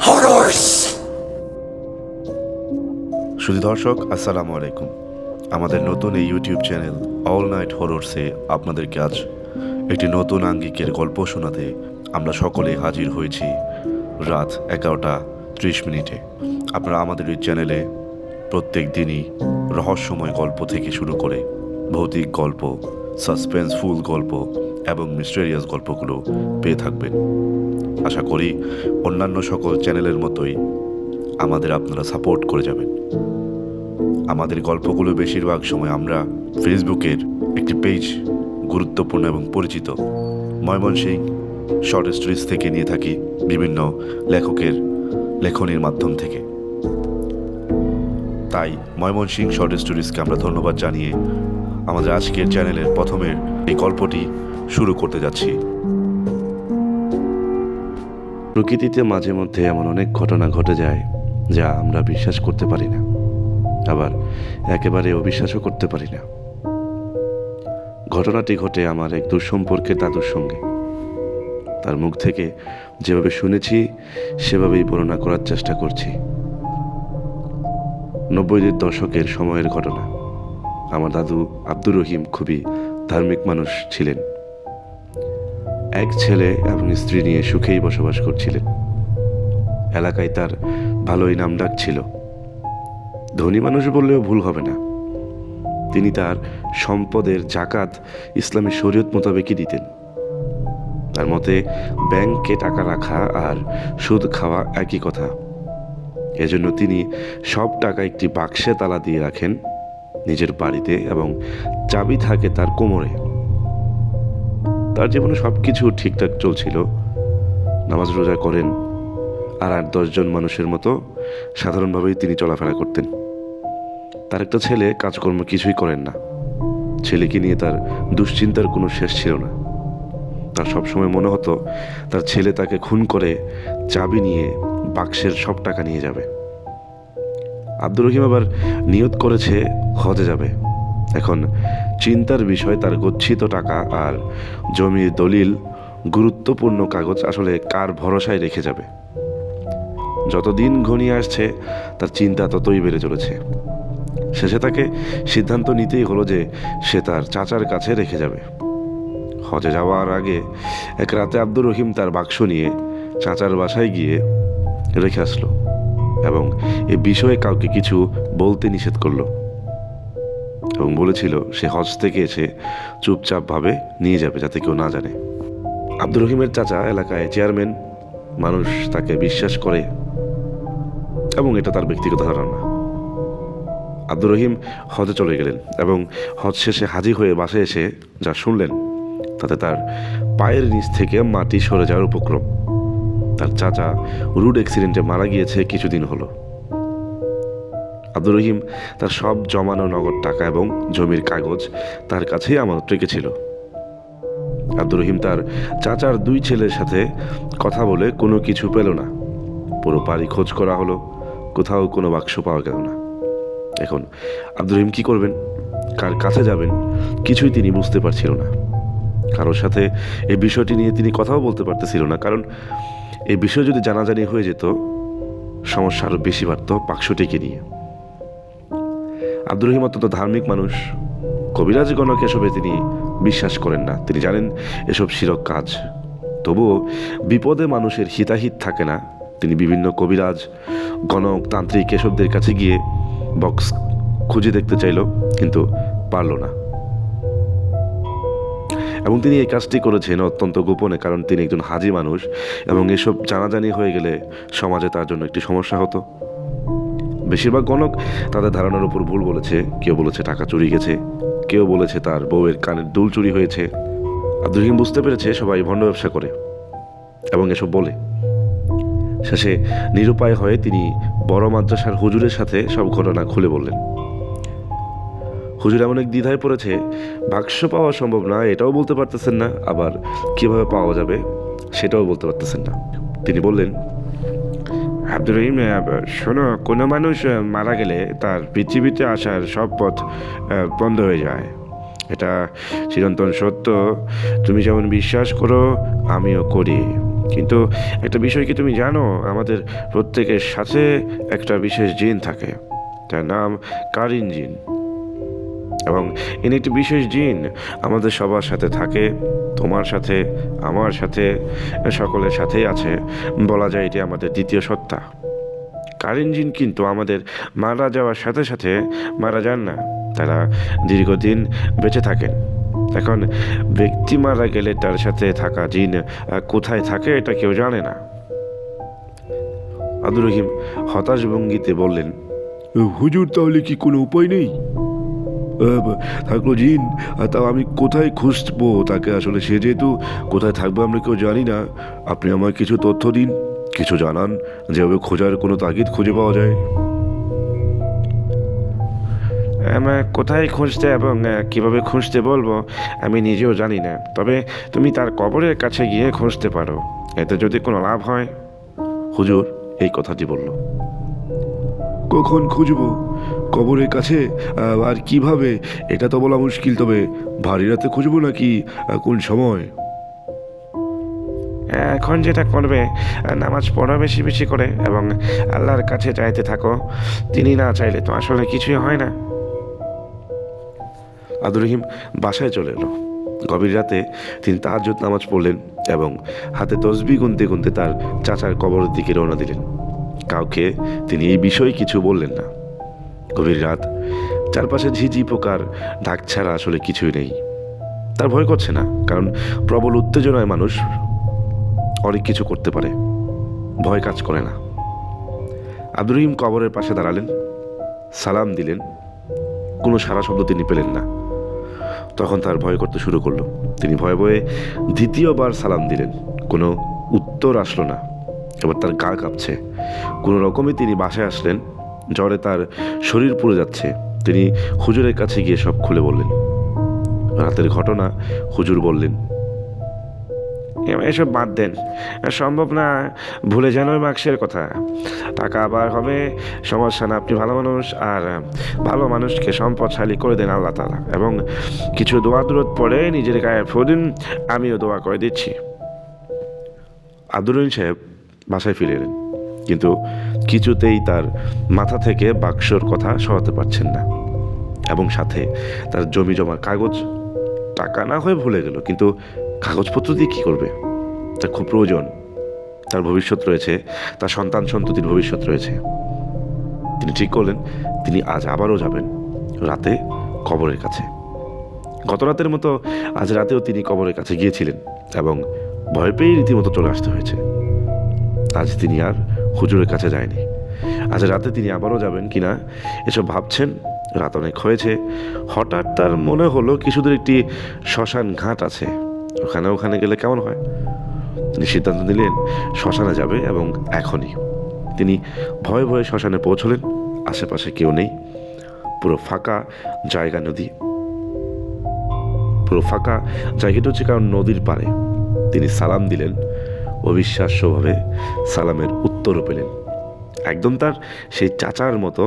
Horrors! শুধু দর্শক আসসালামু আলাইকুম। আমাদের নতুন এই ইউটিউব চ্যানেল অল নাইট হররসে আপনাদেরকে আজ একটি নতুন আঙ্গিকের গল্প শোনাতে আমরা সকলে হাজির হয়েছি রাত 11:30। আপনারা আমাদের এই চ্যানেলে প্রত্যেক দিনই রহস্যময় গল্প থেকে শুরু করে ভৌতিক গল্প, সাসপেন্সফুল গল্প এবং মিস্টেরিয়াস গল্পগুলো পেয়ে থাকবেন। আশা করি অন্যান্য সকল চ্যানেলের মতোই আমাদের আপনারা সাপোর্ট করে যাবেন। আমাদের গল্পগুলো বেশিরভাগ সময় আমরা ফেসবুকের একটি পেজ, গুরুত্বপূর্ণ এবং পরিচিত ময়মনসিংহ শর্ট স্টোরিজ থেকে নিয়ে থাকি, বিভিন্ন লেখকের লেখনীর মাধ্যম থেকে। তাই ময়মনসিংহ শর্ট স্টোরিজকে আমরা ধন্যবাদ জানিয়ে আমাদের আজকের চ্যানেলের প্রথমের এই গল্পটি শুরু করতে যাচ্ছি। প্রকৃতিতে মাঝে মধ্যে এমন অনেক ঘটনা ঘটে যায় যা আমরা বিশ্বাস করতে পারি না, আবার একেবারে অবিশ্বাসও করতে পারি না। ঘটনাটি ঘটে আমার এক দুঃসম্পর্কের দাদুর সঙ্গে। তার মুখ থেকে যেভাবে শুনেছি সেভাবেই বর্ণনা করার চেষ্টা করছি। 90-এর দশকের সময়ের ঘটনা। আমার দাদু আব্দুর রহিম খুবই ধার্মিক মানুষ ছিলেন। এক ছেলে এবং স্ত্রী নিয়ে সুখেই বসবাস করছিলেন। এলাকায় তার ভালোই নামডাক ছিল। ধনী মানুষ বললেও ভুল হবে না। তিনি তার সম্পদের জাকাত ইসলামী শরীয়ত মোতাবেকই দিতেন। তার মতে ব্যাংকে টাকা রাখা আর সুদ খাওয়া একই কথা। এজন্য তিনি সব টাকা একটি বাক্সে তালা দিয়ে রাখেন নিজের বাড়িতে, এবং চাবি থাকে তার কোমরে। তার জীবনে সব কিছু ঠিকঠাক চলছিল। নামাজ রোজা করেন, আর 8-10 জন মানুষের মতো সাধারণভাবেই তিনি চলাফেরা করতেন। তার একটা ছেলে কাজকর্ম কিছুই করেন না। ছেলেকে নিয়ে তার দুশ্চিন্তার কোনো শেষ ছিল না। তার সবসময় মনে হতো তার ছেলে তাকে খুন করে চাবি নিয়ে বাক্সের সব টাকা নিয়ে যাবে। আব্দুর রহিম আবার নিয়ত করেছে হজে যাবে। এখন চিন্তার বিষয়, তার গচ্ছিত টাকা আর জমির দলিল, গুরুত্বপূর্ণ কাগজ আসলে কার ভরসায় রেখে যাবে। যতদিন ঘনিয়ে আসছে তার চিন্তা ততই বেড়ে চলেছে। শেষে তাকে সিদ্ধান্ত নিতেই হলো যে সে তার চাচার কাছে রেখে যাবে। হজে যাওয়ার আগে এক রাতে আব্দুর রহিম তার বাক্স নিয়ে চাচার বাসায় গিয়ে রেখে আসলো এবং এ বিষয়ে কাউকে কিছু বলতে নিষেধ করলো, এবং বলেছিল সে হজ থেকে এসে চুপচাপভাবে নিয়ে যাবে যাতে কেউ না জানে। আব্দুর রহিমের চাচা এলাকায় চেয়ারম্যান, মানুষ তাকে বিশ্বাস করে এবং এটা তার ব্যক্তিগত ধারণা। আব্দুর রহিম হজে চলে গেলেন এবং হজ শেষে হাজির হয়ে বাসায় এসে যা শুনলেন তাতে তার পায়ের নিচ থেকে মাটি সরে যাওয়ার উপক্রম। তার চাচা রোড অ্যাক্সিডেন্টে মারা গিয়েছে কিছুদিন হলো। আব্দুর রহিম তার সব জমানো নগদ টাকা এবং জমির কাগজ তার কাছেই আমানত রেখেছিল। আব্দুর রহিম তার চাচার 2 ছেলের সাথে কথা বলে কোনো কিছু পেল না। পুরো বাড়ি খোঁজ করা হলো, কোথাও কোনো বাক্স পাওয়া গেল না। এখন আব্দুর রহিম কি করবেন, কার কাছে যাবেন, কিছুই তিনি বুঝতে পারছিল না। কারোর সাথে এই বিষয়টি নিয়ে তিনি কথাও বলতে পারতেছিল না, কারণ এই বিষয় যদি জানাজানি হয়ে যেত সমস্যা আরও বেশি বাড়ত বাক্সটিকে নিয়ে। আব্দুর রহিম অত্যন্ত ধার্মিক মানুষ। কবিরাজ গণক এসবে তিনি বিশ্বাস করেন না। তিনি জানেন এসব শিরক কাজ। তবুও বিপদে মানুষের হিতাহিত থাকে না। তিনি বিভিন্ন কবিরাজ, গণক, তান্ত্রিক এসবদের কাছে গিয়ে বক্স খুঁজে দেখতে চাইল, কিন্তু পারল না। এবং তিনি এই কাজটি করেছেন অত্যন্ত গোপনে, কারণ তিনি একজন হাজি মানুষ এবং এসব জানাজানি হয়ে গেলে সমাজে তার জন্য একটি সমস্যা হতো। বেশিরভাগ গণক তাদের ধারণার উপর ভুল বলেছে। কেউ বলেছে টাকা চুরি গেছে, কেউ বলেছে তার বউয়ের কানের দুল চুরি হয়েছে। আব্দুর রহিম বুঝতে পেরেছে সবাই ভণ্ড ব্যবসা করে এবং এসব বলে। শেষে নিরুপায় হয়ে তিনি বড় মাদ্রাসার হুজুরের সাথে সব ঘটনা খুলে বললেন। হুজুর এমন এক দ্বিধায় পড়েছে, বাক্স পাওয়া সম্ভব না এটাও বলতে পারতেছেন না, আবার কিভাবে পাওয়া যাবে সেটাও বলতে পারতেছেন না। তিনি বললেন, আব্দুর রহিম, শোনো, কোনো মানুষ মারা গেলে তার পৃথিবীতে আসার সব পথ বন্ধ হয়ে যায়। এটা চিরন্তন সত্য। তুমি যেমন বিশ্বাস করো আমিও করি। কিন্তু একটা বিষয় কি তুমি জানো, আমাদের প্রত্যেকের সাথে একটা বিশেষ জিন থাকে, তার নাম কারিন জিন। এবং ইনি একটি বিশেষ জিন, আমাদের সবার সাথে থাকে, তোমার সাথে, আমার সাথে, সকলের সাথেই আছে। বলা যায় এটি আমাদের দ্বিতীয় সত্তা। কারিন জিন কিন্তু আমাদের মারা যাওয়ার সাথে সাথে মারা যান না, তারা দীর্ঘদিন বেঁচে থাকেন। এখন ব্যক্তি মারা গেলে তার সাথে থাকা জিন কোথায় থাকে এটা কেউ জানে না। আব্দুর রহিম হতাশ ভঙ্গিতে বললেন, হুজুর, তাহলে কি কোনো উপায় নেই? থাকলো জিন, তাও আমি কোথায় খুঁজবো তাকে? আসলে সে যেহেতু কোথায় থাকবে আমরা কেউ জানি না। আপনি আমায় কিছু তথ্য দিন, কিছু জানান, যেভাবে খোঁজার কোনো তাগিদ খুঁজে পাওয়া যায়। কোথায় খুঁজতে এবং কিভাবে খুঁজতে বলবো আমি নিজেও জানি না, তবে তুমি তার কবরের কাছে গিয়ে খুঁজতে পারো, এতে যদি কোনো লাভ হয়। হুজুর এই কথাটি বলল। কখন খুঁজবো? কবরের কাছে? আর কিভাবে এটা তো বলা মুশকিল, তবে ভারী রাতে খুঁজবো নাকি কোন সময়? এখন যেটা করবে, নামাজ পড়ো বেশি বেশি করে এবং আল্লাহর কাছে চাইতে থাকো। তিনি না চাইলে তো আসলে কিছুই হয় না। আব্দুর রহিম বাসায় চলে এলো। গভীর রাতে তিনি তাহাজ্জুদ নামাজ পড়লেন এবং হাতে তসবিহ গুনতে গুনতে তার চাচার কবরের দিকে রওনা দিলেন। কাউকে তিনি এই বিষয়ে কিছু বললেন না। গভীর রাত, চারপাশে ঝিঝি পোকার ডাক ছাড়া আসলে কিছুই নেই। তার ভয় করছে না, কারণ প্রবল উত্তেজনায় মানুষ অনেক কিছু করতে পারে, ভয় কাজ করে না। আব্দুর রহিম কবরের পাশে দাঁড়ালেন, সালাম দিলেন। কোনো সারা শব্দ তিনি পেলেন না। তখন তার ভয় করতে শুরু করলো। তিনি ভয়ে ভয়ে দ্বিতীয়বার সালাম দিলেন, কোনো উত্তর আসলো না। এবার তার গা কাঁপছে। কোনো রকমে তিনি বাসায় আসলেন। জ্বরে তার শরীর পুড়ে যাচ্ছে। তিনি হুজুরের কাছে গিয়ে সব খুলে বললেন। রাতের ঘটনা হুজুর বললেন, এসব বাদ দেন, সম্ভব না, ভুলে যান ওই বাক্সের কথা। টাকা আবার হবে, সমস্যা না। আপনি ভালো মানুষ, আর ভালো মানুষকে সম্পদশালী করে দেন আল্লাহ তাআলা, এবং কিছু দোয়া দূরত পড়ে নিজের গায়ে ফু দিন, আমিও দোয়া করে দিচ্ছি। আব্দুর রহিম সাহেব বাসায় ফিরে এলেন, কিন্তু কিছুতেই তার মাথা থেকে বাক্সর কথা সরাতে পারছেন না। এবং সাথে তার জমি জমার কাগজ। টাকা না হয়ে ভুলে গেল, কিন্তু কাগজপত্র দিয়ে কী করবে? তার খুব প্রয়োজন। তার ভবিষ্যৎ রয়েছে, তার সন্তান সন্ততির ভবিষ্যৎ রয়েছে। তিনি ঠিক করলেন তিনি আজ আবারও যাবেন রাতে কবরের কাছে। গত রাতের মতো আজ রাতেও তিনি কবরের কাছে গিয়েছিলেন এবং ভয় পেয়ে রীতিমতো চলে আসতে হয়েছে। আজ তিনি আর হুজুরের কাছে যায়নি। আজ রাতে তিনি আবারও যাবেন কিনা এসব ভাবছেন। রাত অনেক হয়েছে। হঠাৎ তার মনে হলো কিছুদূর একটি শ্মশান ঘাট আছে, ওখানে গেলে কেমন হয়। তিনি সিদ্ধান্ত নিলেন শ্মশানে যাবে, এবং এখনই। তিনি ভয়ে ভয়ে শ্মশানে পৌঁছলেন। আশেপাশে কেউ নেই, পুরো ফাঁকা জায়গা, নদী পুরো ফাঁকা জায়গাটা হচ্ছে কারণ নদীর পাড়ে। তিনি সালাম দিলেন, অবিশ্বাস্যভাবে সালামের উত্তরও পেলেন, একদম তার সেই চাচার মতো।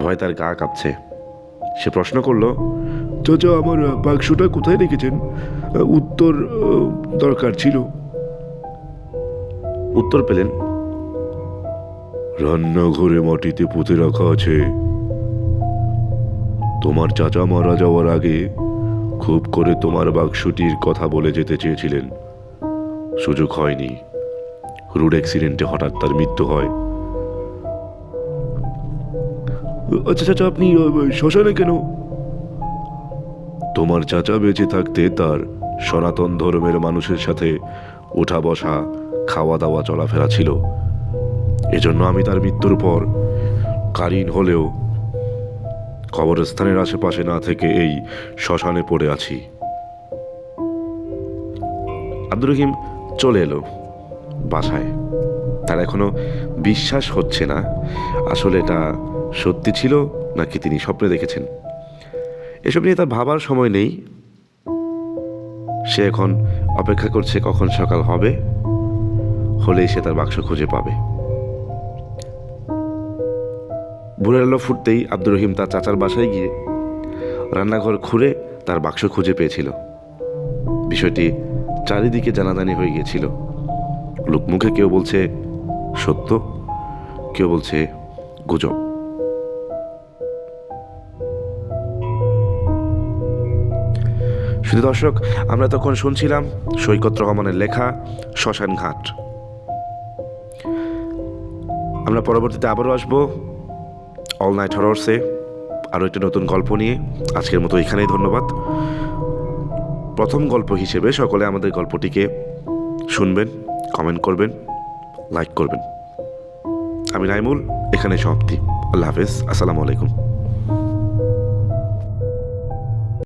ভয় তার গা কাঁপছে। সে প্রশ্ন করল, চাচা, আমার বাক্সটা কোথায় রেখেছেন? উত্তর দরকার ছিল। উত্তর পেলেন, রান্নাঘরে মাটিতে পুঁতে রাখা আছে। তোমার চাচা মারা যাওয়ার আগে খুব করে তোমার বাক্সটির কথা বলে যেতে চেয়েছিলেন, সুযোগ হয়নি। রোড অ্যাক্সিডেন্টে হঠাৎ তার মৃত্যু হয়। আচ্ছা চাচা, আপনি শ্মশানে কেন? তোমার চাচা বেঁচে থাকতে তার সনাতন ধর্মের মানুষের সাথে ওঠা বসা, খাওয়া দাওয়া, চলাফেরা ছিল। এজন্য আমি তার মৃত্যুর পর কারিন হলেও কবরস্থানের আশেপাশে না থেকে এই শ্মশানে পড়ে আছি। আব্দুর রহিম চলে এলো বাসায়। তার এখনো বিশ্বাস হচ্ছে না আসলে এটা সত্যি ছিল নাকি তিনি স্বপ্নে দেখেছেন। এসব নিয়ে তার ভাবার সময় নেই। সে এখন অপেক্ষা করছে কখন সকাল হবে, হলেই সে তার বাক্স খুঁজে পাবে। ভোরের আলো ফুটতেই আব্দুর রহিম তার চাচার বাসায় গিয়ে রান্নাঘর খুঁড়ে তার বাক্স খুঁজে পেয়েছিল। বিষয়টি চারিদিকে জানাজানি হয়ে গিয়েছিল। লোকমুখে কেউ বলছে সত্য, কেউ বলছে গুজব। শুধু দর্শক, আমরা তখন শুনছিলাম সৈকত রহমানের লেখা শ্মশান ঘাট। আমরা পরবর্তীতে আবারও আসবো অল নাইট হররসে আরও একটা নতুন গল্প নিয়ে। আজকের মতো এখানেই ধন্যবাদ। প্রথম গল্প হিসেবে সকলে আমাদের গল্পটিকে শুনবেন, কমেন্ট করবেন, লাইক করবেন। আমি নাইমুল, এখানে সমাপ্তি। আল্লাহ হাফেজ, আসসালামু আলাইকুম।